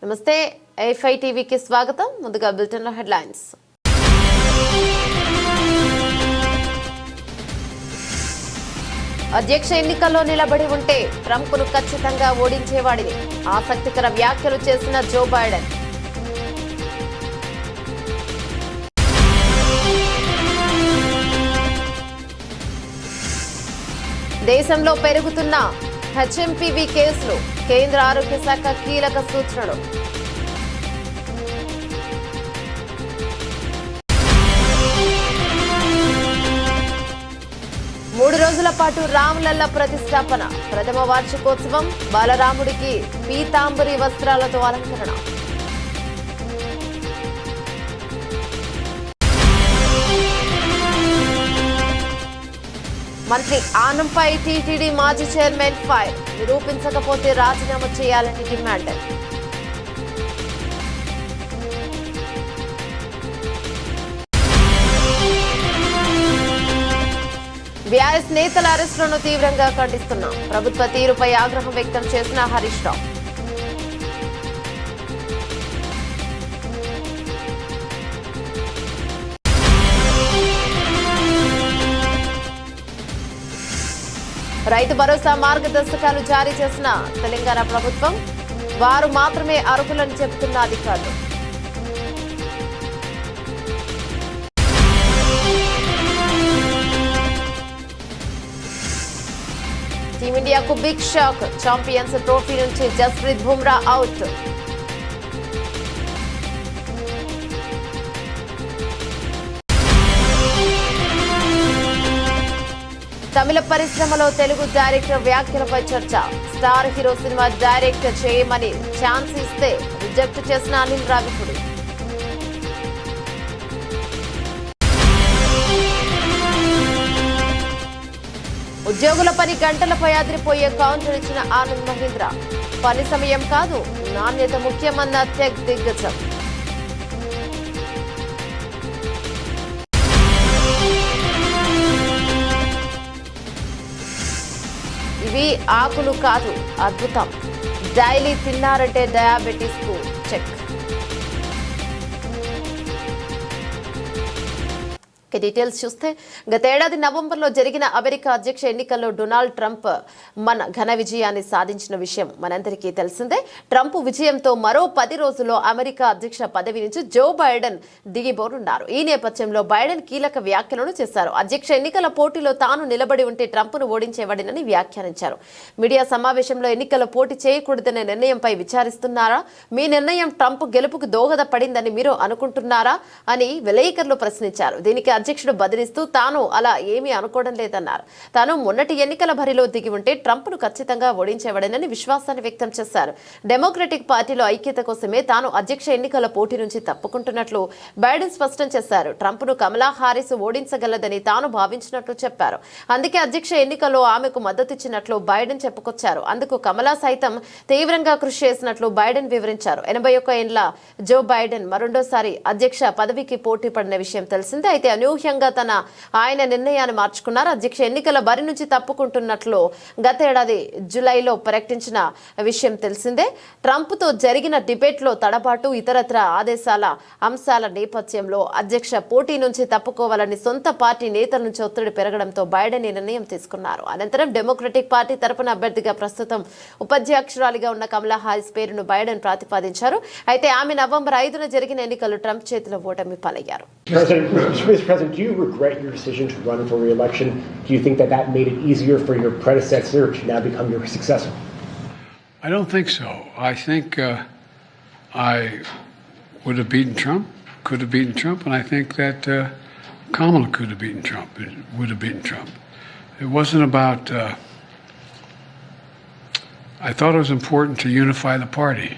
నమస్తే ఎఫ్ఐ టీవీకి స్వాగతం. ముందుగా బులెటిన్లో హెడ్లైన్స్. అధ్యక్ష ఎన్నికల్లో నిలబడి ఉంటే ట్రంప్ను ఖచ్చితంగా ఓడించేవాడిని ఆసక్తికర వ్యాఖ్యలు చేసిన జో బైడెన్. దేశంలో పెరుగుతున్న హెచ్ఎంపీవీ కేసులు, కేంద్ర ఆరోగ్య శాఖ కీలక సూచనలు. మూడు రోజుల పాటు రామలల్ల ప్రతిష్టాపన, ప్రథమ వార్షికోత్సవం, బాలరాముడికి పీతాంబరి వస్త్రాలతో అలంకరణ. మంత్రి ఆనంపై టీటీడీ మాజీ చైర్మన్ ఫైర్, నిరూపించకపోతే రాజీనామా చేయాలని డిమాండ్. బీఆర్ఎస్ నేతల అరెస్టులను తీవ్రంగా ఖండిస్తున్నాం. ప్రభుత్వ తీరుపై ఆగ్రహం వ్యక్తం చేసిన హరీష్ రావు. రైతు భరోసా మార్గదర్శకాలు జారీ చేసిన తెలంగాణ ప్రభుత్వం, వారు మాత్రమే అర్హులని చెబుతున్న అధికారులు. టీమిండియాకు బిగ్ షాక్, ఛాంపియన్స్ ట్రోఫీ నుంచి జస్ప్రీత్ బుమ్రా అవుట్. తమిళ పరిశ్రమలో తెలుగు డైరెక్టర్ వ్యాఖ్యలపై చర్చ. స్టార్ హీరో సినిమా డైరెక్ట్ చేయమని ఛాన్స్ ఇస్తే రిజెక్ట్ చేసిన అనిల్ రావిపూడి. ఉద్యోగుల పని గంటలపై అదిరిపోయే కౌంటర్ ఇచ్చిన ఆనంద్ మహీంద్ర. పని సమయం కాదు, నాణ్యత ముఖ్యమన్న టెక్ దిగ్గజం. ఇవి ఆకులు కాదు, అద్భుతం. డైలీ తిన్నారంటే డయాబెటీస్ కు చెక్. డీటెయిల్స్ చూస్తే, గతేడాది నవంబర్లో జరిగిన అమెరికా అధ్యక్ష ఎన్నికల్లో డొనాల్డ్ ట్రంప్ ఘన విజయాన్ని సాధించిన విషయం మనందరికీ తెలిసిందే. ట్రంప్ విజయంతో మరో 10 రోజుల్లో అమెరికా అధ్యక్ష పదవి నుంచి జో బైడెన్ దిగిపోనున్నారు. ఈ నేపథ్యంలో బైడెన్ కీలక వ్యాఖ్యలను చేశారు. అధ్యక్ష ఎన్నికల పోటీలో తాను నిలబడి ఉంటే ట్రంప్ను ఓడించేవాడినని వ్యాఖ్యానించారు. మీడియా సమావేశంలో ఎన్నికల పోటీ చేయకూడదనే నిర్ణయంపై విచారిస్తున్నారా? మీ నిర్ణయం ట్రంప్ గెలుపుకు దోహదపడిందని మీరు అనుకుంటున్నారా అని విలేకరులు ప్రశ్నించారు. దీనికి అధ్యక్షుడు బదిలిస్తూ తాను అలా ఏమీ అనుకోవడం లేదన్నారు. తాను మొన్నటి ఎన్నికల బరిలో దిగి ఉంటే ట్రంప్ను ఖచ్చితంగా ఓడించేవాడనని విశ్వాసాన్ని వ్యక్తం చేశారు. డెమోక్రటిక్ పార్టీలో ఐక్యత కోసమే తాను అధ్యక్ష ఎన్నికల పోటీ నుంచి తప్పుకుంటున్నట్లు బైడెన్ స్పష్టం చేశారు. ట్రంప్ను కమలా హారిస్ ఓడించగలదని తాను భావించినట్లు చెప్పారు. అందుకే అధ్యక్ష ఎన్నికల్లో ఆమెకు మద్దతిచ్చినట్లు బైడెన్ చెప్పుకొచ్చారు. అందుకు కమలా సైతం తీవ్రంగా కృషి చేసినట్లు బైడెన్ వివరించారు. 81 ఏళ్ల జో బైడెన్ మరోసారి అధ్యక్ష పదవికి పోటీ పడిన విషయం తెలిసిందే. అయితే అనూహ్యంగా ఆయన నిర్ణయాన్ని మార్చుకున్నారు. అధ్యక్ష ఎన్నికల బరి నుంచి తప్పుకుంటున్నట్లు గతేడాది జూలైలో ప్రకటించిన విషయం తెలిసిందే. ట్రంప్తో జరిగిన డిబేట్లో తడబాటు, ఇతరత్ర ఆదేశాల అంశాల నేపథ్యంలో అధ్యక్ష పోటీ నుంచి తప్పుకోవాలని సొంత పార్టీ నేతల నుంచి ఒత్తిడి పెరగడంతో బైడెన్ ఈ నిర్ణయం తీసుకున్నారు. అనంతరం డెమోక్రటిక్ పార్టీ తరపున అభ్యర్థిగా ప్రస్తుతం ఉపాధ్యక్షురాలిగా ఉన్న కమలా హారిస్ పేరును బైడెన్ ప్రతిపాదించారు. అయితే ఆమె నవంబర్ 5న జరిగిన ఎన్నికలు ట్రంప్ చేతిలో ఓటమి పాలయ్యారు. President, do you regret your decision to run for re-election? Do you think that made it easier for your predecessor to now become your successor? I don't think so. I think I would have beaten Trump, could have beaten Trump, and I think that Kamala could have beaten Trump, would have beaten Trump. It wasn't about... I thought it was important to unify the party.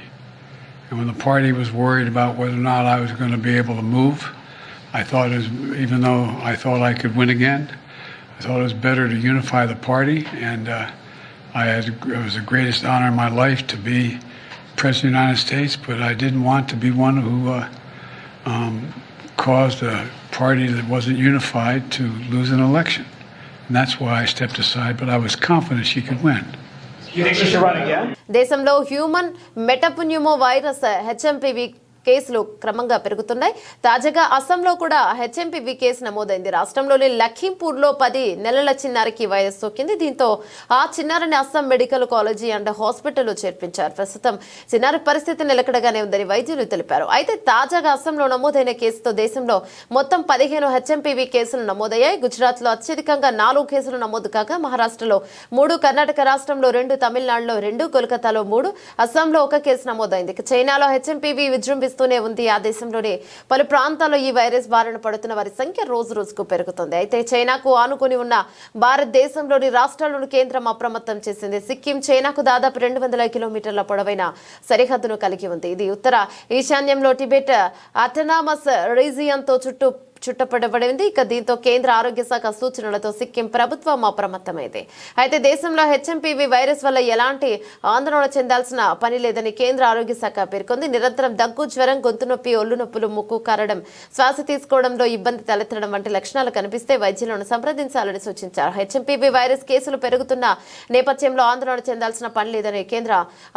And when the party was worried about whether or not I was going to be able to move, I thought even though I thought I could win again, I thought it was better to unify the party. And it was the greatest honor in my life to be President of the United States, but I didn't want to be one who caused a party that wasn't unified to lose an election. And that's why I stepped aside, but I was confident she could win. You think she should run again? దేశంలో human మెటప్న్యూమో virus HMPV కేసులు క్రమంగా పెరుగుతున్నాయి. తాజాగా అస్సాంలో కూడా HMPV case నమోదైంది. రాష్ట్రంలోని లఖీంపూర్లో 10 నెలల చిన్నారికి వైరస్ సోకింది. దీంతో ఆ చిన్నారిని అస్సాం మెడికల్ కాలేజీ అండ్ హాస్పిటల్లో చేర్పించారు. ప్రస్తుతం చిన్నారి పరిస్థితి నిలకడగానే ఉందని వైద్యులు తెలిపారు. అయితే తాజాగా అస్సాంలో నమోదైన కేసుతో దేశంలో మొత్తం 15 హెచ్ఎంపీవీ కేసులు నమోదయ్యాయి. గుజరాత్లో అత్యధికంగా 4 కేసులు నమోదు కాగా మహారాష్ట్రలో 3, కర్ణాటక రాష్ట్రంలో 2, తమిళనాడులో 2, కోల్కతాలో 3, అస్సాంలో 1 కేసు నమోదైంది. చైనాలో హెచ్ఎంపీవీ విజృంభిస్తూనే ఉంది. ఆ దేశంలోని పలు ప్రాంతాల్లో ఈ వైరస్ బారిన పడుతున్న వారి సంఖ్య రోజు రోజుకు పెరుగుతుంది. అయితే చైనాకు ఆనుకుని ఉన్న భారతదేశంలోని రాష్ట్రాలను కేంద్రం అప్రమత్తం చేసింది. సిక్కిం చైనాకు దాదాపు 200 కిలోమీటర్ల పొడవైన సరిహద్దును కలిగి ఉంది. ఇది ఉత్తర ఈశాన్యంలో టిబెట్ అటనామస్ రీజియన్తో చుట్టపడబడింది. ఇక దీంతో కేంద్ర ఆరోగ్య శాఖ సూచనలతో సిక్కిం ప్రభుత్వం అప్రమత్తమైంది. అయితే దేశంలో హెచ్ఎంపీవీ వైరస్ వల్ల ఎలాంటి ఆందోళన చెందాల్సిన పని లేదని కేంద్ర ఆరోగ్య శాఖ పేర్కొంది. నిరంతరం దగ్గు, జ్వరం, గొంతు నొప్పి, ఒళ్ళు నొప్పులు, ముక్కు కారడం, శ్వాస తీసుకోవడంలో ఇబ్బంది తలెత్తడం వంటి లక్షణాలు కనిపిస్తే వైద్యులను సంప్రదించాలని సూచించారు. హెచ్ఎంపీవీ వైరస్ కేసులు పెరుగుతున్న నేపథ్యంలో ఆందోళన చెందాల్సిన పని లేదని కేంద్ర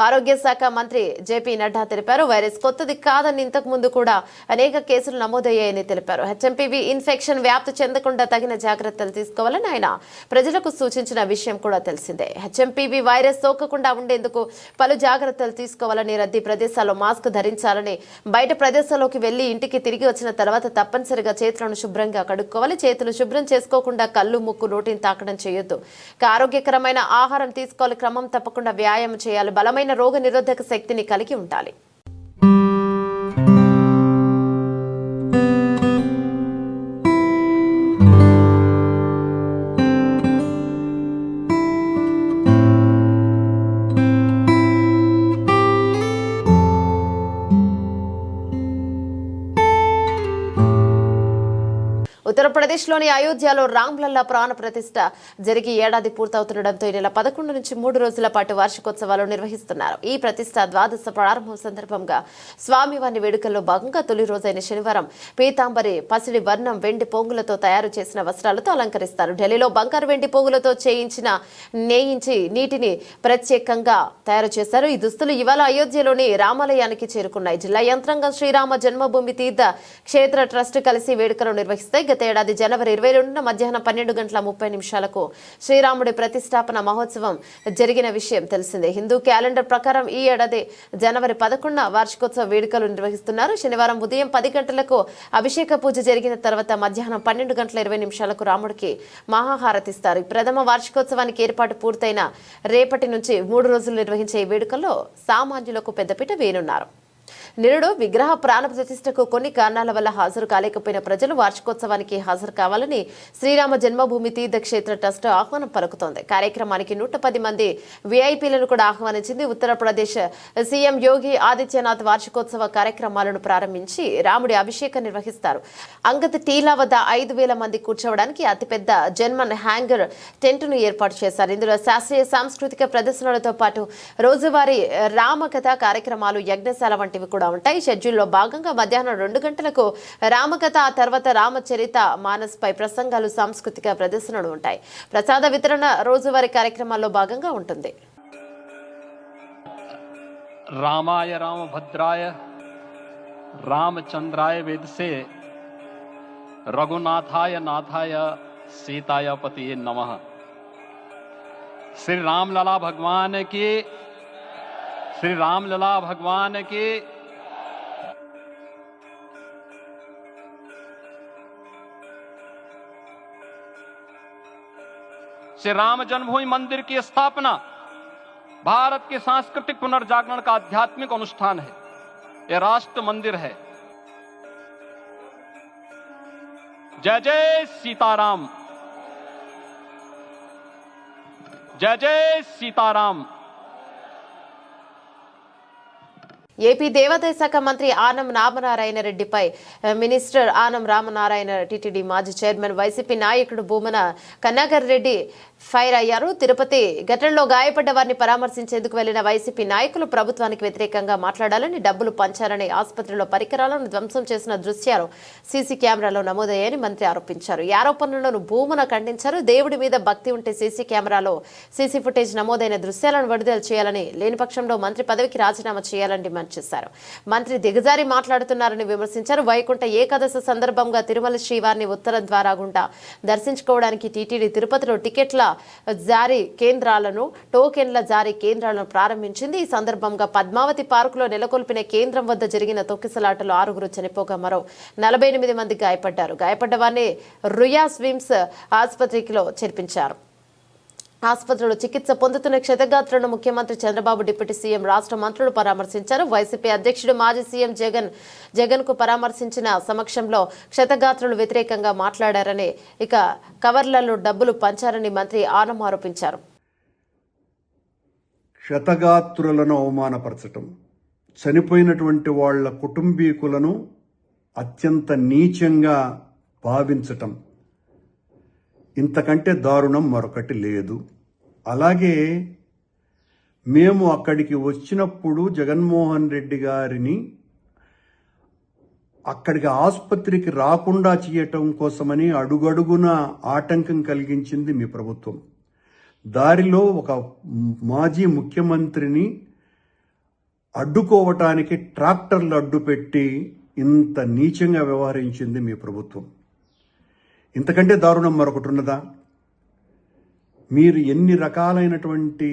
ఆరోగ్య శాఖ మంత్రి జేపీ నడ్డా తెలిపారు. వైరస్ కొత్తది కాదని ఇంతకు ముందు కూడా అనేక కేసులు నమోదయ్యాయని తెలిపారు. హెచ్ఎంపీవీ ఇన్ఫెక్షన్ వ్యాప్తి చెందకుండా తగిన జాగ్రత్తలు తీసుకోవాలని ఆయన ప్రజలకు సూచించిన విషయం కూడా తెలిసిందే. హెచ్ఎంపీవీ వైరస్ సోకకుండా ఉండేందుకు పలు జాగ్రత్తలు తీసుకోవాలని, రద్దీ ప్రదేశాల్లో మాస్క్ ధరించాలని, బయట ప్రదేశాల్లోకి వెళ్లి ఇంటికి తిరిగి వచ్చిన తర్వాత తప్పనిసరిగా చేతులను శుభ్రంగా కడుక్కోవాలి. చేతులు శుభ్రం చేసుకోకుండా కళ్ళు, ముక్కు, నోటిని తాకడం చేయొద్దు. ఆరోగ్యకరమైన ఆహారం తీసుకోవాలి. క్రమం తప్పకుండా వ్యాయామం చేయాలి. బలమైన రోగ నిరోధక శక్తిని కలిగి ఉండాలి. ఉత్తరప్రదేశ్లోని అయోధ్యలో రామ్లల్లా ప్రాణ ప్రతిష్ఠ జరిగి ఏడాది పూర్తవుతుండటంతో ఈ నెల 11 నుంచి 3 రోజుల పాటు వార్షికోత్సవాలు నిర్వహిస్తున్నారు. ఈ ప్రతిష్ఠ ద్వాదశ ప్రారంభం సందర్భంగా స్వామివారి వేడుకల్లో భాగంగా తొలి రోజైన శనివారం పీతాంబరి, పసిడి వర్ణం వెండి పోగులతో తయారు చేసిన వస్త్రాలతో అలంకరిస్తారు. ఢిల్లీలో బంగారు, వెండి పోగులతో నేయించి నీటిని ప్రత్యేకంగా తయారు చేశారు. ఈ దుస్తులు ఇవాళ అయోధ్యలోని రామాలయానికి చేరుకున్నాయి. జిల్లా యంత్రాంగం శ్రీరామ జన్మభూమి తీర్థ క్షేత్ర ట్రస్ట్ కలిసి వేడుకలు నిర్వహిస్తాయి. గత ఏడాది జనవరి 22న మధ్యాహ్నం 12:30 శ్రీరాముడి ప్రతిష్టాపన మహోత్సవం జరిగిన విషయం తెలిసిందే. హిందూ క్యాలెండర్ ప్రకారం ఈ ఏడాది జనవరి 11న వార్షికోత్సవ వేడుకలు నిర్వహిస్తున్నారు. శనివారం ఉదయం 10 గంటలకు అభిషేక పూజ జరిగిన తర్వాత మధ్యాహ్నం 12:20 రాముడికి మహాహారతిస్తారు. ప్రథమ వార్షికోత్సవానికి ఏర్పాటు పూర్తయిన రేపటి నుంచి 3 రోజులు నిర్వహించే ఈ వేడుకల్లో సామాన్యులకు పెద్దపీట వేయనున్నారు. నిరుడు విగ్రహ ప్రాణ ప్రతిష్టకు కొన్ని కారణాల వల్ల హాజరు కాలేకపోయిన ప్రజలు వార్షికోత్సవానికి హాజరు కావాలని శ్రీరామ జన్మభూమి తీర్థ క్షేత్ర ట్రస్ట్ ఆహ్వానం పలుకుతోంది. కార్యక్రమానికి 110 మంది విఐపీలను కూడా ఆహ్వానించింది. ఉత్తరప్రదేశ్ సీఎం యోగి ఆదిత్యనాథ్ వార్షికోత్సవ కార్యక్రమాలను ప్రారంభించి రాముడి అభిషేకం నిర్వహిస్తారు. అంగత్ టీలా వద్ద 5,000 మంది కూర్చోవడానికి అతిపెద్ద జన్మన్ హ్యాంగర్ టెంట్ను ఏర్పాటు చేశారు. ఇందులో శాస్త్రీయ సాంస్కృతిక ప్రదర్శనలతో పాటు రోజువారీ రామకథ కార్యక్రమాలు, యజ్ఞశాల వంటివి కూడా ఉంటాయి. షెడ్యూల్లో భాగంగా మధ్యాహ్నం 2 గంటలకు రామకథ, ఆ తర్వాత రామచరిత మానస్ పై ప్రసంగాలు, సాంస్కృతిక ప్రదర్శనలు ఉంటాయి. ప్రసాద వితరణ రోజువారీ కార్యక్రమాల్లో భాగంగా ఉంటుంది. రామాయ రామభద్రాయ రామచంద్రాయ వేదసే रघुनाथाय नाथाय सीताय पतिये नमः। श्री रामलला भगवान की, श्री रामलला भगवान की। श्री राम जन्मभूमि मंदिर की स्थापना भारत के सांस्कृतिक पुनर्जागरण का आध्यात्मिक अनुष्ठान है। यह राष्ट्र मंदिर है। जय जय सीताराम, जय जय सीताराम। ఏపీ దేవాదాయ శాఖ మంత్రి ఆనం రామనారాయణ రెడ్డిపై మినిస్టర్ ఆనం రామనారాయణ, టీటీడీ మాజీ చైర్మన్, వైసీపీ నాయకుడు భూమన కన్నాగర్ రెడ్డి ఫైర్ అయ్యారు. తిరుపతి ఘటనలో గాయపడ్డ వారిని పరామర్శించేందుకు వెళ్లిన వైసీపీ నాయకులు ప్రభుత్వానికి వ్యతిరేకంగా మాట్లాడాలని, డబ్బులు పంచారని, ఆసుపత్రిలో పరికరాలను ధ్వంసం చేసిన దృశ్యాలు సీసీ కెమెరాలో నమోదయ్యాయని మంత్రి ఆరోపించారు. ఈ ఆరోపణలను భూమున ఖండించారు. దేవుడి మీద భక్తి ఉంటే సీసీ కెమెరాలో సీసీ ఫుటేజ్ నమోదైన దృశ్యాలను విడుదల చేయాలని, లేని పక్షంలో మంత్రి పదవికి రాజీనామా చేయాలని డిమాండ్ చేశారు. మంత్రి దిగజారి మాట్లాడుతున్నారని విమర్శించారు. వైకుంఠ ఏకాదశి సందర్భంగా తిరుమల శ్రీవారిని ఉత్తర ద్వారా గుండా దర్శించుకోవడానికి టీటీడీ తిరుపతిలో టికెట్ల జారీ కేంద్రాలను, టోకెన్ల జారీ కేంద్రాలను ప్రారంభించింది. ఈ సందర్భంగా పద్మావతి పార్కులో నెలకొల్పిన కేంద్రం వద్ద జరిగిన తొక్కిసలాటలో 6 చనిపోగా మరో 48 మంది గాయపడ్డారు. గాయపడ్డ వారిని రుయా స్విమ్స్ ఆసుపత్రిలో చేర్పించారు. ఆసుపత్రిలో చికిత్స పొందుతున్న క్షతగాత్రులను ముఖ్యమంత్రి చంద్రబాబు, డిప్యూటీ సీఎం, రాష్ట్ర మంత్రులు పరామర్శించారు. వైసీపీ అధ్యక్షుడు మాజీ సీఎం జగన్ కు పరామర్శించిన సమక్షంలో క్షతగాత్రులు వ్యతిరేకంగా మాట్లాడారని, ఇక కవర్లలో డబ్బులు పంచారని మంత్రి ఆనం ఆరోపించారు. క్షతగాత్రులను అవమానపరచటం, చనిపోయినటువంటి వాళ్ల కుటుంబీకులను అత్యంత నీచంగా భావించటం, ఇంతకంటే దారుణం మరొకటి లేదు. అలాగే మేము అక్కడికి వచ్చినప్పుడు జగన్మోహన్ రెడ్డి గారిని అక్కడికి ఆసుపత్రికి రాకుండా చేయటం కోసమని అడుగడుగున ఆటంకం కలిగించింది మీ ప్రభుత్వం. దారిలో ఒక మాజీ ముఖ్యమంత్రిని అడ్డుకోవటానికి ట్రాక్టర్లు అడ్డుపెట్టి ఇంత నీచంగా వ్యవహరించింది మీ ప్రభుత్వం. ఇంతకంటే దారుణం మరొకటి ఉన్నదా? మీరు ఎన్ని రకాలైనటువంటి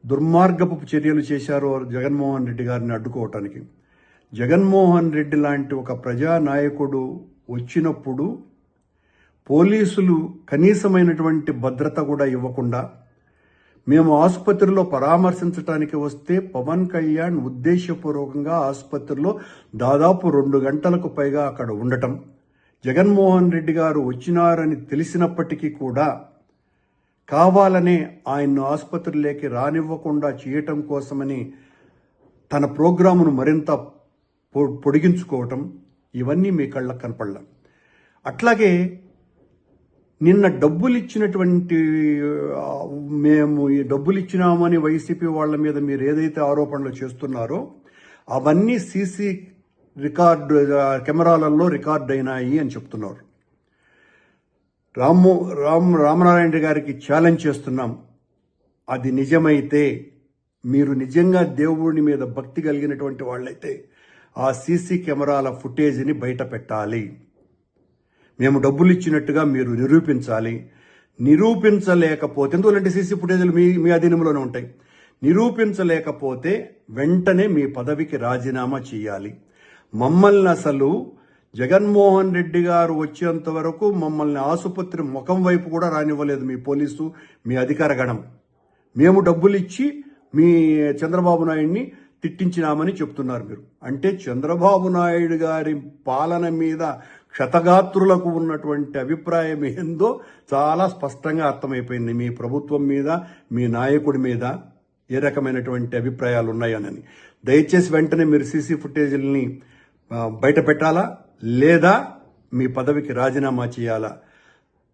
దుర్మార్గపు చర్యలు చేశారో జగన్మోహన్ రెడ్డి గారిని అడ్డుకోవటానికి. జగన్మోహన్ రెడ్డి లాంటి ఒక ప్రజానాయకుడు వచ్చినప్పుడు పోలీసులు కనీసమైనటువంటి భద్రత కూడా ఇవ్వకుండా, మేము ఆసుపత్రిలో పరామర్శించడానికి వస్తే పవన్ కళ్యాణ్ ఉద్దేశపూర్వకంగా ఆసుపత్రిలో దాదాపు 2 గంటలకు పైగా అక్కడ ఉండటం, జగన్మోహన్ రెడ్డి గారు వచ్చినారని తెలిసినప్పటికీ కూడా కావాలనే ఆయన్ను ఆసుపత్రిలోకి రానివ్వకుండా చేయటం కోసమని తన ప్రోగ్రామును మరింత పొడిగించుకోవటం, ఇవన్నీ మీ కళ్ళకు కనపడలా. అట్లాగే నిన్న డబ్బులు ఇచ్చినటువంటి, మేము ఈ డబ్బులు ఇచ్చినామని వైసీపీ వాళ్ళ మీద మీరు ఏదైతే ఆరోపణలు చేస్తున్నారో అవన్నీ సీసీ కెమెరాలలో రికార్డ్ అయినాయి అని చెప్తున్నారు. రామనారాయణ గారికి ఛాలెంజ్ చేస్తున్నాం. అది నిజమైతే, మీరు నిజంగా దేవుడి మీద భక్తి కలిగినటువంటి వాళ్ళైతే ఆ సీసీ కెమెరాల ఫుటేజ్ని బయట పెట్టాలి. మేము డబ్బులు ఇచ్చినట్టుగా మీరు నిరూపించాలి. నిరూపించలేకపోతే, ఎందుకంటే సీసీ ఫుటేజ్లు మీ అధీనంలోనే ఉంటాయి. నిరూపించలేకపోతే వెంటనే మీ పదవికి రాజీనామా చేయాలి. మమ్మల్ని అసలు జగన్మోహన్ రెడ్డి గారు వచ్చేంత వరకు మమ్మల్ని ఆసుపత్రి ముఖం వైపు కూడా రానివ్వలేదు మీ పోలీసు, మీ అధికార గణం. మేము డబ్బులు ఇచ్చి మీ చంద్రబాబు నాయుడిని తిట్టించినామని చెప్తున్నారు మీరు. అంటే చంద్రబాబు నాయుడు గారి పాలన మీద క్షతగాత్రులకు ఉన్నటువంటి అభిప్రాయం ఏందో చాలా స్పష్టంగా అర్థమైపోయింది. మీ ప్రభుత్వం మీద, మీ నాయకుడి మీద ఏ రకమైనటువంటి అభిప్రాయాలు ఉన్నాయని. దయచేసి వెంటనే మీరు సీసీ ఫుటేజీలని బయట పెట్టాలా, లేదా మీ పదవికి రాజీనామా చేయాలా.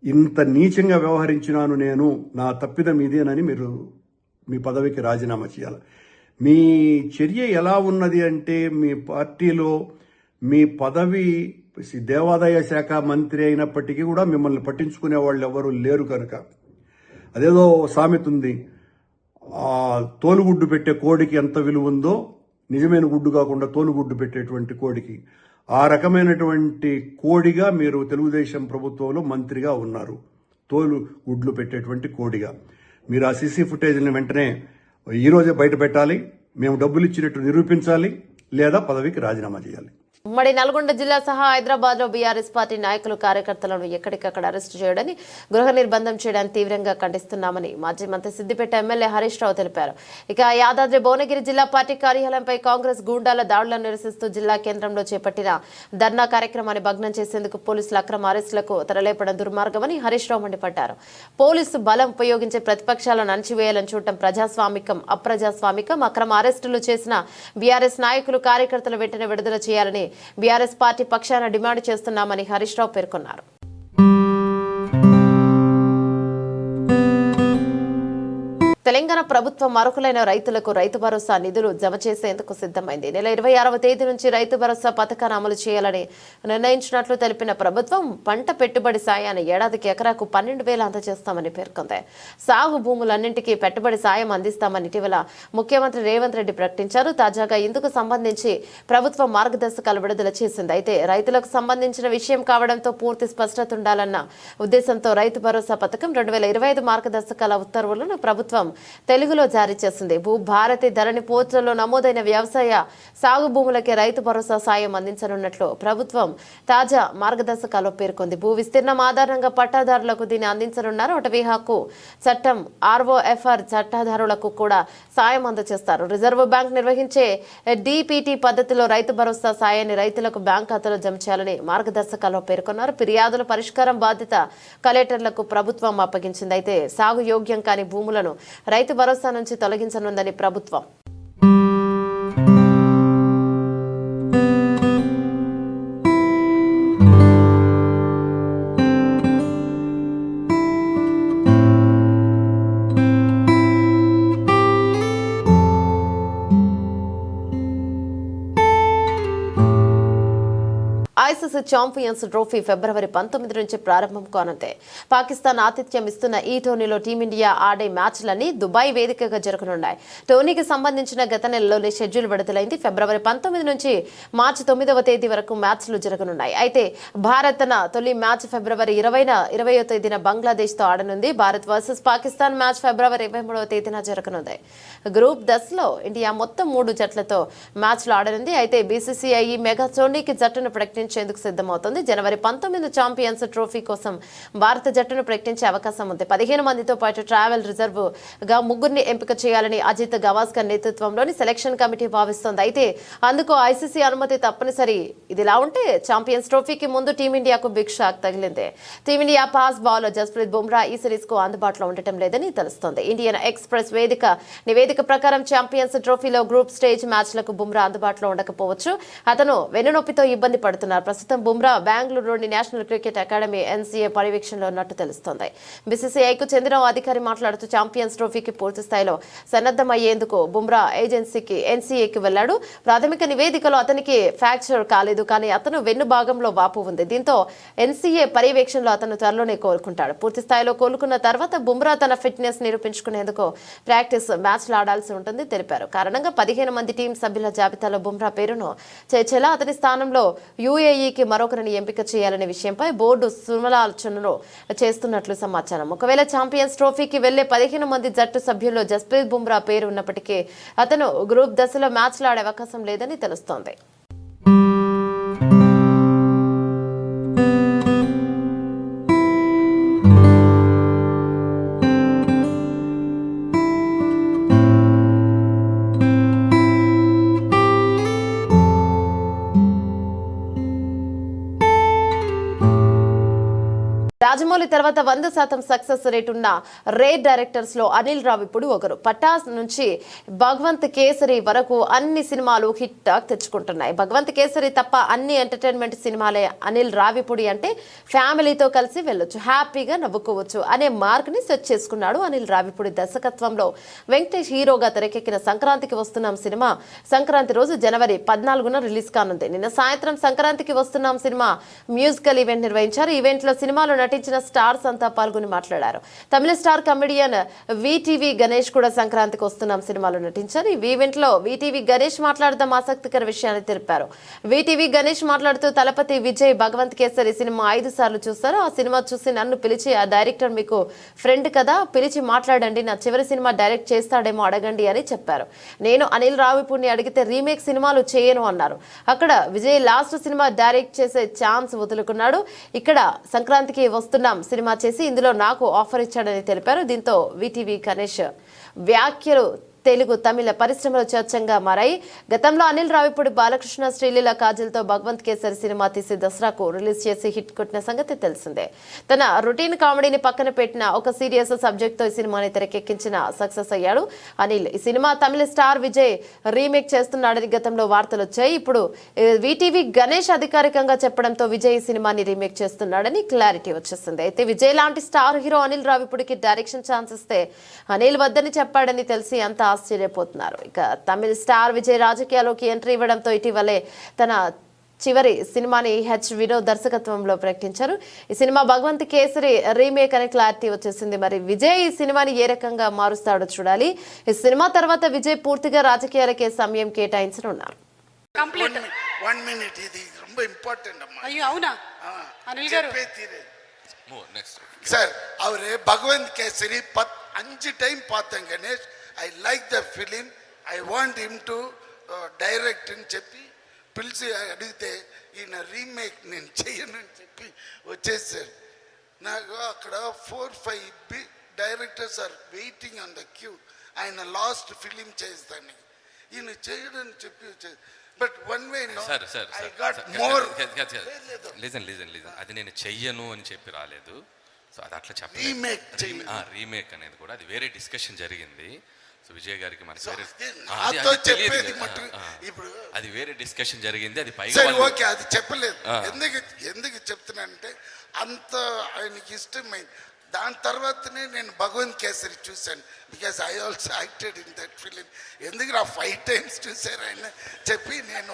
ఇంత నీచంగా వ్యవహరించినాను నేను, నా తప్పిదం ఇదేనని మీరు మీ పదవికి రాజీనామా చేయాలి. మీ చర్య ఎలా ఉన్నది అంటే, మీ పార్టీలో మీ పదవి దేవాదాయ శాఖ మంత్రి అయినప్పటికీ కూడా మిమ్మల్ని పట్టించుకునే వాళ్ళు ఎవరు లేరు కనుక, అదేదో సామెత ఉంది, తోలుగుడ్డు పెట్టే కోడికి ఎంత విలువ ఉందో నిజమైన గుడ్డు కాకుండా తోలుగుడ్డు పెట్టేటువంటి కోడికి, ఆ రకమైనటువంటి కోడిగా మీరు తెలుగుదేశం ప్రభుత్వంలో మంత్రిగా ఉన్నారు. తోలు గుడ్లు పెట్టేటువంటి కోడిగా మీరు ఆ సీసీ ఫుటేజ్ని వెంటనే ఈరోజే బయట పెట్టాలి. మేము డబ్బులు ఇచ్చినట్టు నిరూపించాలి, లేదా పదవికి రాజీనామా చేయాలి. ఉమ్మడి నల్గొండ జిల్లా సహా హైదరాబాద్ లో బీఆర్ఎస్ పార్టీ నాయకులు, కార్యకర్తలను ఎక్కడికక్కడ అరెస్టు చేయడాన్ని, గృహ నిర్బంధం చేయడాన్ని తీవ్రంగా ఖండిస్తున్నామని మాజీ మంత్రి సిద్దిపేట ఎమ్మెల్యే హరీష్ రావు తెలిపారు. ఇక యాదాద్రి భువనగిరి జిల్లా పార్టీ కార్యాలయంపై కాంగ్రెస్ గూండాల దాడులను నిరసిస్తూ జిల్లా కేంద్రంలో చేపట్టిన ధర్నా కార్యక్రమాన్ని భగ్నం చేసేందుకు పోలీసుల అక్రమ అరెస్టులకు తెరలేపడం దుర్మార్గమని హరీష్ రావు మండిపడ్డారు. పోలీసు బలం ఉపయోగించే ప్రతిపక్షాలను అణచివేయాలని చూడటం ప్రజాస్వామికం, అప్రజాస్వామికం. అక్రమ అరెస్టులు చేసిన బీఆర్ఎస్ నాయకులు, కార్యకర్తలు వెంటనే విడుదల చేయాలని బీఆర్ఎస్ పార్టీ పక్షాన డిమాండ్ చేస్తున్నామని హరీష్ రావు పేర్కొన్నారు. తెలంగాణ ప్రభుత్వం మరొకలైన రైతులకు రైతు భరోసా నిధులు జమ చేసేందుకు సిద్ధమైంది. నెల 26వ తేదీ నుంచి రైతు భరోసా పథకాన్ని అమలు చేయాలని నిర్ణయించినట్లు తెలిపిన ప్రభుత్వం పంట పెట్టుబడి సాయాన్ని ఏడాదికి ఎకరాకు 12,000 అందజేస్తామని పేర్కొంది. సాగు భూములన్నింటికీ పెట్టుబడి సాయం అందిస్తామని ఇటీవల ముఖ్యమంత్రి రేవంత్ రెడ్డి ప్రకటించారు. తాజాగా ఇందుకు సంబంధించి ప్రభుత్వం మార్గదర్శకాలు విడుదల చేసింది. అయితే రైతులకు సంబంధించిన విషయం కావడంతో పూర్తి స్పష్టత ఉండాలన్న ఉద్దేశంతో రైతు భరోసా పథకం 2025 మార్గదర్శకాల ఉత్తర్వులను ప్రభుత్వం తెలుగులో జారీ చేసింది. భూభారతి ధరణి పోర్టల్లో నమోదైన వ్యవసాయ సాగు భూములకే రైతు భరోసా సాయం అందించనున్నట్లు ప్రభుత్వం తాజా మార్గదర్శకాల్లో పేర్కొంది. భూ విస్తీర్ణం ఆధారంగా పట్టాదారులకు దీన్ని అందించనున్నారు. అటవీ హక్కు చట్టం ROFR చట్టాదారులకు కూడా సాయం అందజేస్తారు. రిజర్వ్ బ్యాంక్ నిర్వహించే DPT పద్ధతిలో రైతు భరోసా సాయాన్ని రైతులకు బ్యాంక్ ఖాతాలో జమ చేయాలని మార్గదర్శకాల్లో పేర్కొన్నారు. ఫిర్యాదుల పరిష్కారం బాధ్యత కలెక్టర్లకు ప్రభుత్వం అప్పగించింది. అయితే సాగు యోగ్యం కాని భూములను రైతు భరోసా నుంచి తొలగించనుందని ప్రభుత్వం ICC ఛాంపియన్స్ ట్రోఫీ ఫిబ్రవరి 19 నుంచి ప్రారంభం కానుంది. పాకిస్తాన్ ఆతిథ్యం ఇస్తున్న ఈ టోర్నీలో టీమిండియా ఆడే మ్యాచ్లన్నీ దుబాయ్ వేదికగా జరగనున్నాయి. టోర్నీకి సంబంధించిన గత నెలలోనే షెడ్యూల్ విడుదలైంది. ఫిబ్రవరి 19 నుంచి మార్చి 9వ తేదీ వరకు మ్యాచ్లు జరగనున్నాయి. అయితే భారత్ తన తొలి మ్యాచ్ ఫిబ్రవరి 20వ తేదీన బంగ్లాదేశ్తో ఆడనుంది. భారత్ వర్సెస్ పాకిస్తాన్ మ్యాచ్ ఫిబ్రవరి 23వ తేదీన జరగనుంది. గ్రూప్ దశలో ఇండియా మొత్తం 3 జట్లతో మ్యాచ్లు ఆడనుంది. అయితే BCCI ఈ మెగా టోర్నీకి జట్టును ప్రకటించేందుకు సిద్ధమవుతుంది. జనవరి 19 ఛాంపియన్స్ ట్రోఫీ కోసం భారత జట్టును ప్రకటించే అవకాశం ఉంది. 15 మందితో పాటు ట్రావెల్ రిజర్వ్ గా 3 ఎంపిక చేయాలని అజిత్ గవాస్కర్ నేతృత్వంలోని సెలక్షన్ కమిటీ భావిస్తోంది. అయితే అందుకు ICC అనుమతి తప్పనిసరి. ఇదిలా ఉంటే ఛాంపియన్స్ ట్రోఫీకి ముందు టీమిండియాకు బిగ్ షాక్ తగిలింది. Team India pass bowler Jasprit Bumrah ఈ సిరీస్ కు అందుబాటులో ఉండటం లేదని తెలుస్తోంది. ఇండియన్ ఎక్స్ప్రెస్ నివేదిక ప్రకారం ఛాంపియన్స్ ట్రోఫీలో గ్రూప్ స్టేజ్ మ్యాచ్లకు బుమ్రా అందుబాటులో ఉండకపోవచ్చు. అతను వెన్నునొప్పితో ఇబ్బంది పడుతున్నారు. ప్రస్తుతం బుమ్రా బెంగళూరులోని నేషనల్ క్రికెట్ అకాడమీ NCA పర్యవేక్షణలో ఉన్నట్టు తెలుస్తోంది. BCCIకు చెందిన ఓ అధికారి మాట్లాడుతూ ఛాంపియన్స్ ట్రోఫీకి పూర్తి స్థాయిలో సన్నద్ధమయ్యేందుకు బుమ్రా NCAకి వెళ్లాడు. ప్రాథమిక నివేదికలో అతనికి ఫ్రాక్చర్ కాలేదు, కానీ అతను వెన్ను భాగంలో వాపు ఉంది. దీంతో NCA పర్యవేక్షణలో అతను త్వరలోనే కోలుకుంటాడు. పూర్తి స్థాయిలో కోలుకున్న తర్వాత బుమ్రా తన ఫిట్నెస్ నిరూపించుకునేందుకు ప్రాక్టీస్ మ్యాచ్లు ఆడాల్సి ఉంటుంది తెలిపారు. కారణంగా 15 మంది టీం సభ్యుల జాబితాలో బుమ్రా పేరును చేర్చేలా అతని స్థానంలో UAEకి మరొకరిని ఎంపిక చేయాలనే విషయంపై బోర్డు సుమలాలోచనలు చేస్తున్నట్లు సమాచారం. ఒకవేళ ఛాంపియన్స్ ట్రోఫీకి వెళ్లే 15 మంది జట్టు సభ్యుల్లో జస్ప్రీత్ బుమ్రా పేరు ఉన్నప్పటికీ అతను గ్రూప్ దశలో మ్యాచ్లు ఆడే అవకాశం లేదని తెలుస్తోంది. రాజమౌళి తర్వాత 100% సక్సెస్ రేట్ ఉన్న రేట్ డైరెక్టర్స్ లో అనిల్ రావిపూడి ఒకరు. పటాస్ నుంచి భగవంత్ కేసరి వరకు అన్ని సినిమాలు హిట్ టాక్ తెచ్చుకుంటున్నాయి. భగవంత్ కేసరి తప్ప అన్ని ఎంటర్టైన్మెంట్ సినిమాలే. అనిల్ రావిపూడి అంటే ఫ్యామిలీతో కలిసి వెళ్ళొచ్చు, హ్యాపీగా నవ్వుకోవచ్చు అనే మార్క్ ని సెట్ చేసుకున్నాడు. అనిల్ రావిపూడి దర్శకత్వంలో వెంకటేష్ హీరోగా తెరకెక్కిన సంక్రాంతికి వస్తున్నాం సినిమా సంక్రాంతి రోజు జనవరి 14న రిలీజ్ కానుంది. నిన్న సాయంత్రం సంక్రాంతికి వస్తున్నాం సినిమా మ్యూజికల్ ఈవెంట్ నిర్వహించారు. ఈవెంట్ లో సినిమాలో నటించిన స్టార్స్ అంతా పాల్గొని మాట్లాడారు. తమిళ స్టార్ కమెడియన్ VTV గణేష్ కూడా సంక్రాంతికి వస్తున్నాం సినిమాలో నటించారు. ఈ ఈవెంట్ లో VTV గణేష్ మాట్లాడదాం ఆసక్తికర విషయాన్ని తెలిపారు. VTV గణేష్ మాట్లాడుతూ తలపతి విజయ్ భగవంత్ కేసరి సినిమా 5 సార్లు చూస్తారు. ఆ సినిమా చూసి నన్ను పిలిచి ఆ డైరెక్టర్ మీకు ఫ్రెండ్ కదా, పిలిచి మాట్లాడండి, నా చివరి సినిమా డైరెక్ట్ చేస్తాడేమో అడగండి అని చెప్పారు. నేను అనిల్ రావిపూడిని అడిగితే రీమేక్ సినిమాలు చేయను అన్నారు. అక్కడ విజయ్ లాస్ట్ సినిమా డైరెక్ట్ చేసే ఛాన్స్ వదులుకున్నాడు. ఇక్కడ సంక్రాంతికి వస్తున్నాం సినిమా చేసి ఇందులో నాకు ఆఫర్ ఇచ్చాడని తెలిపారు. దీంతో VTV గణేష్ వ్యాఖ్యలు తెలుగు తమిళ పరిశ్రమలు చర్చంగా మారాయి. గతంలో అనిల్ రావిపూడి బాలకృష్ణ శ్రీలీల కాజల్తో భగవంత్ కేసరి సినిమా తీసి దసరాకు రిలీజ్ చేసి హిట్ కొట్టిన సంగతి తెలిసిందే. తన రొటీన్ కామెడీని పక్కన పెట్టిన ఒక సీరియస్ సబ్జెక్ట్ తో ఈ సినిమాని తెరకెక్కించిన సక్సెస్ అయ్యాడు అనిల్. ఈ సినిమా తమిళ స్టార్ విజయ్ రీమేక్ చేస్తున్నాడని గతంలో వార్తలు వచ్చాయి. ఇప్పుడు వీటీవీ గణేష్ అధికారికంగా చెప్పడంతో విజయ్ ఈ సినిమాని రీమేక్ చేస్తున్నాడని క్లారిటీ వచ్చేసింది. అయితే విజయ్ లాంటి స్టార్ హీరో అనిల్ రావిపూడికి డైరెక్షన్ ఛాన్స్ ఇస్తే అనిల్ వద్దని చెప్పాడని తెలిసి అంతా ఆశ్చర్యపోతున్నారు. ఇక తమిళ స్టార్ విజయ్ రాజకీయాల్లోకి ఎంట్రీ ఇవ్వడంతో ఇటీవలే తన చివరి సినిమాని వినోద్ దర్శకత్వంలో ప్రకటించారు. ఈ సినిమా భగవంత్ కేసరి రీమేక్ అనే క్లారిటీ వచ్చేసింది. మరి విజయ్ ఈ సినిమాని ఏ రకంగా మారుస్తాడో చూడాలి. ఈ సినిమా తర్వాత విజయ్ పూర్తిగా రాజకీయాలకే సమయం కేటాయించనున్నారు. కంప్లీట్ 1 మినిట్ ఇది ரொம்ப ఇంపార్టెంట్ అమ్మా. అయ్యో అవునా అనిల్ గారు சார் அவரு பகவந்த் கேசரி 5 டைம் பார்த்தேன் Ganesh. I like the film, I want him to direct అని చెప్పి పిలిచి అడిగితే ఈయన రీమేక్ నేను చెయ్యను అని చెప్పి వచ్చేసారు. నాకు అక్కడ 4-5 directors are waiting on the queue. ఆయన లాస్ట్ ఫిలిం చేస్తాను, ఈయన చేయడని చెప్పి వచ్చేది. But one way no I got more. Listen అది నేను చెయ్యను అని చెప్పి రాలేదు. సో అది అట్లా చెప్పలేదు. రీమేక్ అనేది కూడా అది వేరే డిస్కషన్ జరిగింది. సో విజయ్ గారికి మనకి వేరే అది వేరే డిస్కషన్ జరిగింది. అది పైగా ఓకే అది చెప్పలేదు. ఎందుకు చెప్తున్నానంటే అంత ఆయనకి ఇష్టమైంది. దాని తర్వాతనే నేను భగవంత్ కేసరి చూశాను. Because I also acted in that film. ఎందుకు 5 టైమ్స్ చూశారు ఆయన చెప్పి నేను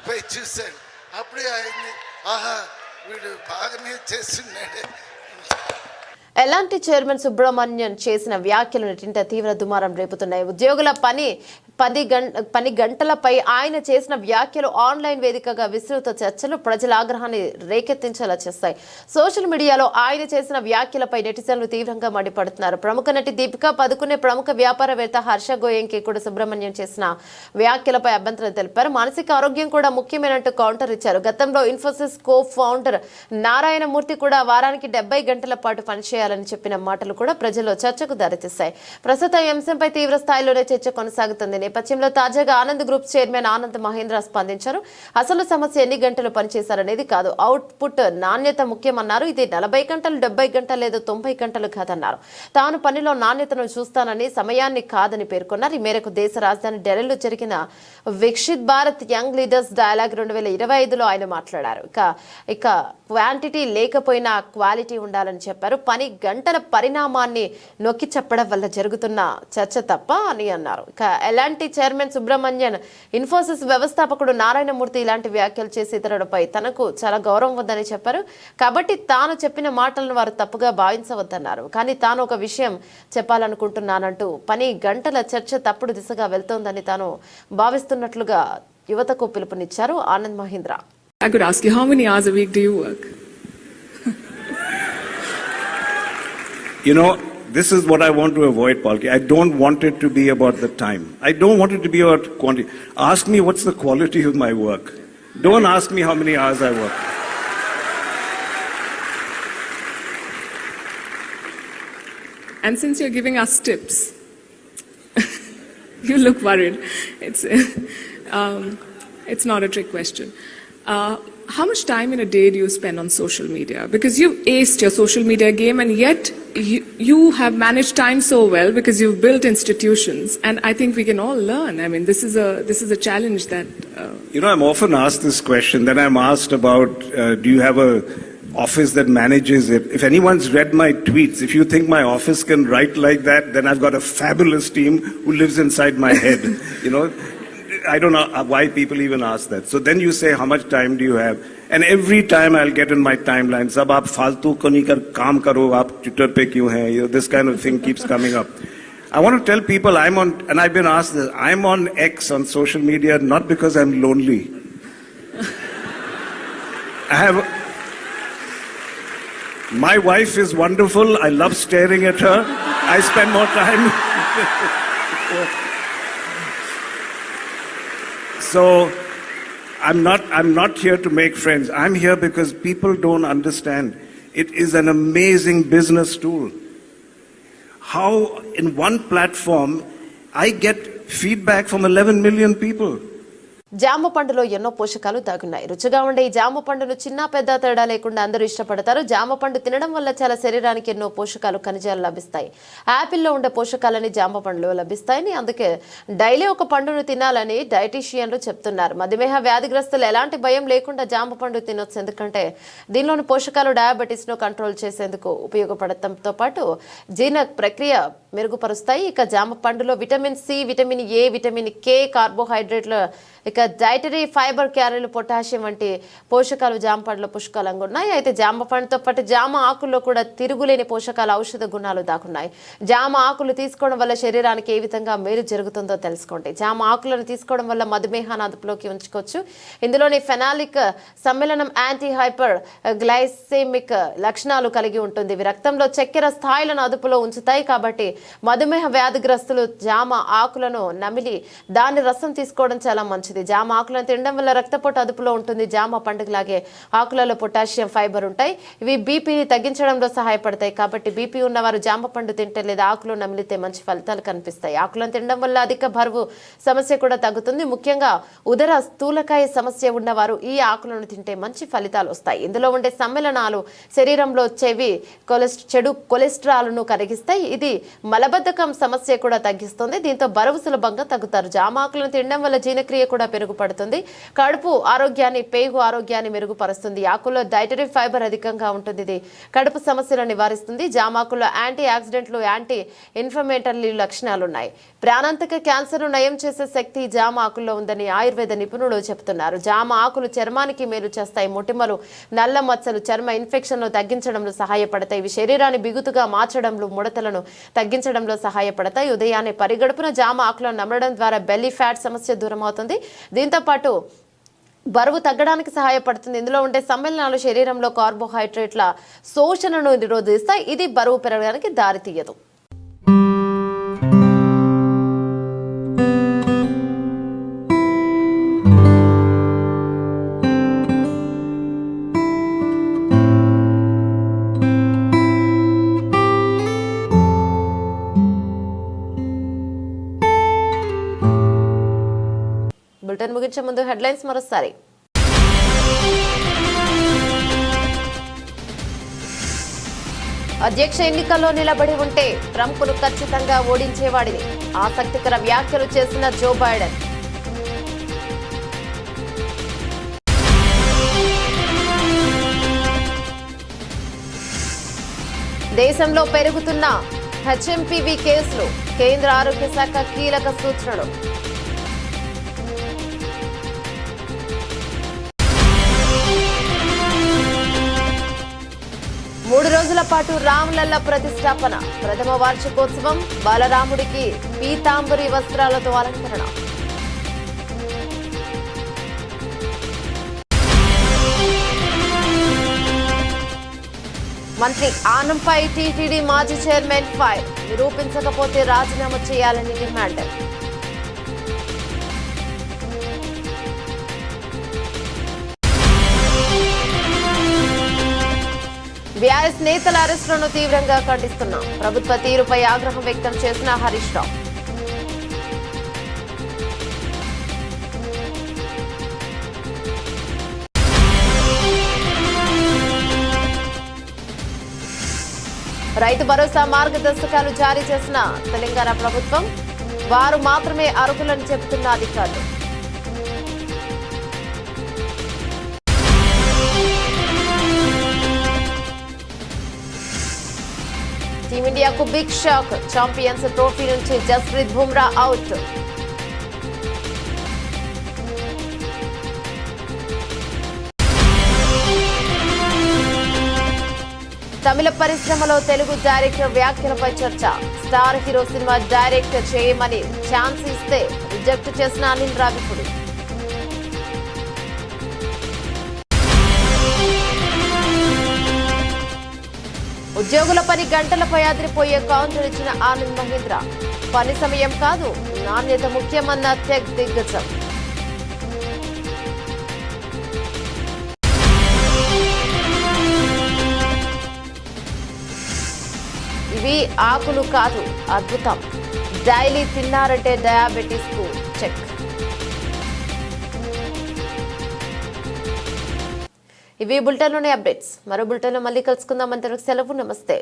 పోయి చూశాను. అప్పుడే ఆయన ఆహా వీడు బాగానే చేస్తున్నాడే. ఎలాంటి చైర్మన్ సుబ్రహ్మణ్యన్ చేసిన వ్యాఖ్యలు నెట్టింట తీవ్ర దుమారం రేపుతున్నాయి. ఉద్యోగుల పని గంటలపై ఆయన చేసిన వ్యాఖ్యలు ఆన్లైన్ వేదికగా విస్తృత చర్చలు ప్రజల ఆగ్రహాన్ని రేకెత్తించేలా చేస్తాయి. సోషల్ మీడియాలో ఆయన చేసిన వ్యాఖ్యలపై నెటిజన్లు తీవ్రంగా మండిపడుతున్నారు. ప్రముఖ నటి దీపికా పదుకునే, ప్రముఖ వ్యాపారవేత్త హర్ష గోయంకి కూడా సుబ్రహ్మణ్యం చేసిన వ్యాఖ్యలపై అభ్యంతరం తెలిపారు. మానసిక ఆరోగ్యం కూడా ముఖ్యమైనట్టు కౌంటర్ ఇచ్చారు. గతంలో ఇన్ఫోసిస్ కో ఫౌండర్ నారాయణమూర్తి కూడా వారానికి 70 గంటల పాటు పనిచేయాలని చెప్పిన మాటలు కూడా ప్రజల్లో చర్చకు దారితీస్తాయి. ప్రస్తుతం ఈ అంశంపై తీవ్ర స్థాయిలోనే చర్చ కొనసాగుతుంది. నేపథ్యంలో తాజాగా ఆనంద్ గ్రూప్ చైర్మన్ ఆనంద్ మహేంద్ర స్పందించారు. అసలు సమస్య ఎన్ని గంటలు పనిచేశారనేది కాదు, అవుట్పుట్ నాణ్యత ముఖ్యమన్నారు. ఇది 40 గంటలు, 70 గంటలు లేదా 90 గంటలు కాదన్నారు. తాను పనిలో నాణ్యతను చూస్తానని, సమయాన్ని కాదని పేర్కొన్నారు. ఈ మేరకు దేశ రాజధాని ఢిల్లీలో జరిగిన Viksit Bharat young leaders dialogue 2025లో ఆయన మాట్లాడారు. ఇక క్వాంటిటీ లేకపోయినా క్వాలిటీ ఉండాలని చెప్పారు. పని గంటల పరిణామాన్ని నొక్కి చెప్పడం వల్ల జరుగుతున్న చర్చ తప్ప అని అన్నారు. ఇక ఎలాంటి చైర్మన్ సుబ్రహ్మణ్యన్ ఇన్ఫోసిస్ వ్యవస్థాపకుడు నారాయణమూర్తి ఇలాంటి వ్యాఖ్యలు చేసి ఇతరులపై తనకు చాలా గౌరవం ఉందని చెప్పారు. కాబట్టి తాను చెప్పిన మాటలను వారు తప్పుగా భావించవద్దన్నారు. కానీ తాను ఒక విషయం చెప్పాలనుకుంటున్నానంటూ పని గంటల చర్చ తప్పుడు దిశగా వెళ్తోందని తాను భావిస్తున్నట్లుగా యువతకు పిలుపునిచ్చారు Anand Mahindra. I could ask you, how many hours a week do you work? You know, this is what I want to avoid, Palki. I don't want it to be about the time. I don't want it to be about quantity. Ask me what's the quality of my work. Don't ask me how many hours I work. And since you're giving us tips, you look worried. It's not a trick question. How much time in a day do you spend on social media? Because you've aced your social media game, and yet you have managed time so well because you've built institutions, and I think we can all learn. I mean, this is a challenge that. You know, I'm often asked this question. Then I'm asked about, do you have a office that manages it? If anyone's read my tweets, if you think my office can write like that, then I've got a fabulous team who lives inside my head. You know. I don't know why people even ask that. So then you say, how much time do you have? And every time I'll get in my timeline, sab aap faltu ko nahi kar kaam karo, aap Twitter pe kyun hai? You know, this kind of thing keeps coming up. I want to tell people and I've been asked this, I'm on X, on social media, not because I'm lonely. My wife is wonderful. I love staring at her. I spend more time. So I'm not here to make friends. I'm here because people don't understand. It is an amazing business tool. How in one platform I get feedback from 11 million people. జామ పండులో ఎన్నో పోషకాలు దాగున్నాయి. రుచిగా ఉండే ఈ జామ పండును చిన్న పెద్ద తేడా లేకుండా అందరూ ఇష్టపడతారు. జామ పండు తినడం వల్ల చాలా శరీరానికి ఎన్నో పోషకాలు ఖనిజాలు లభిస్తాయి. యాపిల్లో ఉండే పోషకాలని జామ పండులో లభిస్తాయని, అందుకే డైలీ ఒక పండును తినాలని డైటీషియన్లు చెప్తున్నారు. మధుమేహ వ్యాధిగ్రస్తులు ఎలాంటి భయం లేకుండా జామ పండు తినొచ్చు. ఎందుకంటే దీనిలోని పోషకాలు డయాబెటీస్ ను కంట్రోల్ చేసేందుకు ఉపయోగపడటంతో పాటు జీర్ణ ప్రక్రియ మెరుగుపరుస్తాయి. ఇక జామ పండులో vitamin C, vitamin A, vitamin K, కార్బోహైడ్రేట్లు, ఇక డైటరీ ఫైబర్, క్యాలరీలు, పొటాషియం వంటి పోషకాలు జామ పండులో పుష్కలంగా ఉన్నాయి. అయితే జామ పండుతో పాటు జామ ఆకుల్లో కూడా తిరుగులేని పోషకాల ఔషధ గుణాలు దాగున్నాయి. జామ ఆకులు తీసుకోవడం వల్ల శరీరానికి ఏ విధంగా మేలు జరుగుతుందో తెలుసుకోండి. జామ ఆకులను తీసుకోవడం వల్ల మధుమేహాన్ని అదుపులోకి ఉంచుకోవచ్చు. ఇందులోని ఫెనాలిక్ సమ్మేళనం యాంటీ హైపర్ గ్లైసెమిక్ లక్షణాలు కలిగి ఉంటుంది. ఇవి రక్తంలో చక్కెర స్థాయిలను అదుపులో ఉంచుతాయి. కాబట్టి మధుమేహ వ్యాధిగ్రస్తులు జామ ఆకులను నమిలి దాని రసం తీసుకోవడం చాలా మంచిది. జామ ఆకులను తినడం వల్ల రక్తపోటు అదుపులో ఉంటుంది. జామ పండుగలాగే ఆకులలో పొటాషియం, ఫైబర్ ఉంటాయి. ఇవి బీపీని తగ్గించడంలో సహాయపడతాయి. కాబట్టి బీపీ ఉన్నవారు జామ పండు తింటే లేదా ఆకులు నమిలితే మంచి ఫలితాలు కనిపిస్తాయి. ఆకులను తినడం వల్ల అధిక బరువు సమస్య కూడా తగ్గుతుంది. ముఖ్యంగా ఉదర స్థూలకాయ సమస్య ఉన్నవారు ఈ ఆకులను తింటే మంచి ఫలితాలు వస్తాయి. ఇందులో ఉండే సమ్మేళనాలు శరీరంలో చెడు కొలెస్ట్రాల్ను కరిగిస్తాయి. ఇది మలబద్ధకం సమస్య కూడా తగ్గిస్తుంది. దీంతో బరువు సులభంగా తగ్గుతారు. జామ ఆకులను తినడం వల్ల జీర్ణక్రియ కూడా మెరుగుపడుతుంది. కడుపు ఆరోగ్యాన్ని, పేగు ఆరోగ్యాన్ని మెరుగుపరుస్తుంది. ఆకుల్లో డైటరీ ఫైబర్ అధికంగా ఉంటుంది. ఇది కడుపు సమస్యలను నివారిస్తుంది. జామాకుల్లో యాంటీ ఆక్సిడెంట్లు, యాంటీ ఇన్ఫ్లమేటరీ లక్షణాలు ఉన్నాయి. ప్రాణాంతక క్యాన్సర్ను నయం చేసే శక్తి జామ ఆకుల్లో ఉందని ఆయుర్వేద నిపుణులు చెబుతున్నారు. జామ ఆకులు చర్మానికి మేలు చేస్తాయి. మొటిమలు, నల్ల మచ్చలు, చర్మ ఇన్ఫెక్షన్లు తగ్గించడంలో సహాయపడతాయి. ఇవి శరీరాన్ని బిగుతుగా మార్చడంలో, ముడతలను తగ్గించడంలో సహాయపడతాయి. ఉదయాన్నే పరిగడుపున జామ ఆకులను నమలడం ద్వారా బెల్లీ ఫ్యాట్ సమస్య దూరం అవుతుంది. దీంతో పాటు బరువు తగ్గడానికి సహాయపడుతుంది. ఇందులో ఉండే సమ్మేళనాలు శరీరంలో కార్బోహైడ్రేట్ల శోషణను నిరోధిస్తాయి. ఇది బరువు పెరగడానికి దారితీయదు. బులెటిన్ ముగించే ముందు హెడ్లైన్స్ మరోసారి. అధ్యక్ష ఎన్నికల్లో నిలబడి ఉంటే ట్రంప్ను ఖచ్చితంగా ఓడించేవాడిని, ఆసక్తికర వ్యాఖ్యలు చేసిన జో బైడెన్. దేశంలో పెరుగుతున్న హెచ్ఎంపీవీ కేసులు, కేంద్ర ఆరోగ్య శాఖ కీలక సూచనలు. మూడు రోజుల పాటు రామ్లల్ల ప్రతిష్టాపన, ప్రథమ వార్షికోత్సవం, బాలరాముడికి పీతాంబరి వస్త్రాలతో అలంకరణ. మంత్రి ఆనంపై టీటీడీ మాజీ చైర్మన్ ఫైర్, నిరూపించకపోతే రాజీనామా చేయాలని డిమాండ్. బీఆర్ఎస్ నేతల అరెస్టులను తీవ్రంగా ఖండిస్తున్నాం, ప్రభుత్వ తీరుపై ఆగ్రహం వ్యక్తం చేసిన హరీష్ రావు. రైతు భరోసా మార్గదర్శకాలు జారీ చేసిన తెలంగాణ ప్రభుత్వం, వారు మాత్రమే అర్హులని చెబుతున్న అధికారులు. టీమిండియాకు బిగ్ షాక్, ఛాంపియన్స్ ట్రోఫీ నుంచి జస్ప్రీత్ బుమ్రా అవుట్. తమిళ పరిశ్రమలో తెలుగు డైరెక్టర్ వ్యాఖ్యలపై చర్చ, స్టార్ హీరో సినిమా డైరెక్ట్ చేయమని ఛాన్స్ ఇస్తే రిజెక్ట్ చేసిన అనిల్ రావిపూడి. ఉద్యోగుల పని గంటలపై అదిరిపోయే కౌంటర్ ఇచ్చిన ఆనంద్ మహీంద్ర, పని సమయం కాదు నాణ్యత ముఖ్యమన్న టెక్ దిగ్గజం. ఇవి ఆకులు కాదు, అద్భుతం. డైలీ తిన్నారంటే డయాబెటీస్ కు చెక్. ఇవి బులెటిన్లోని అప్డేట్స్. మరో బులెటిన్లో మళ్ళీ కలుసుకుందాం. అంతవరకు సెలవు. నమస్తే.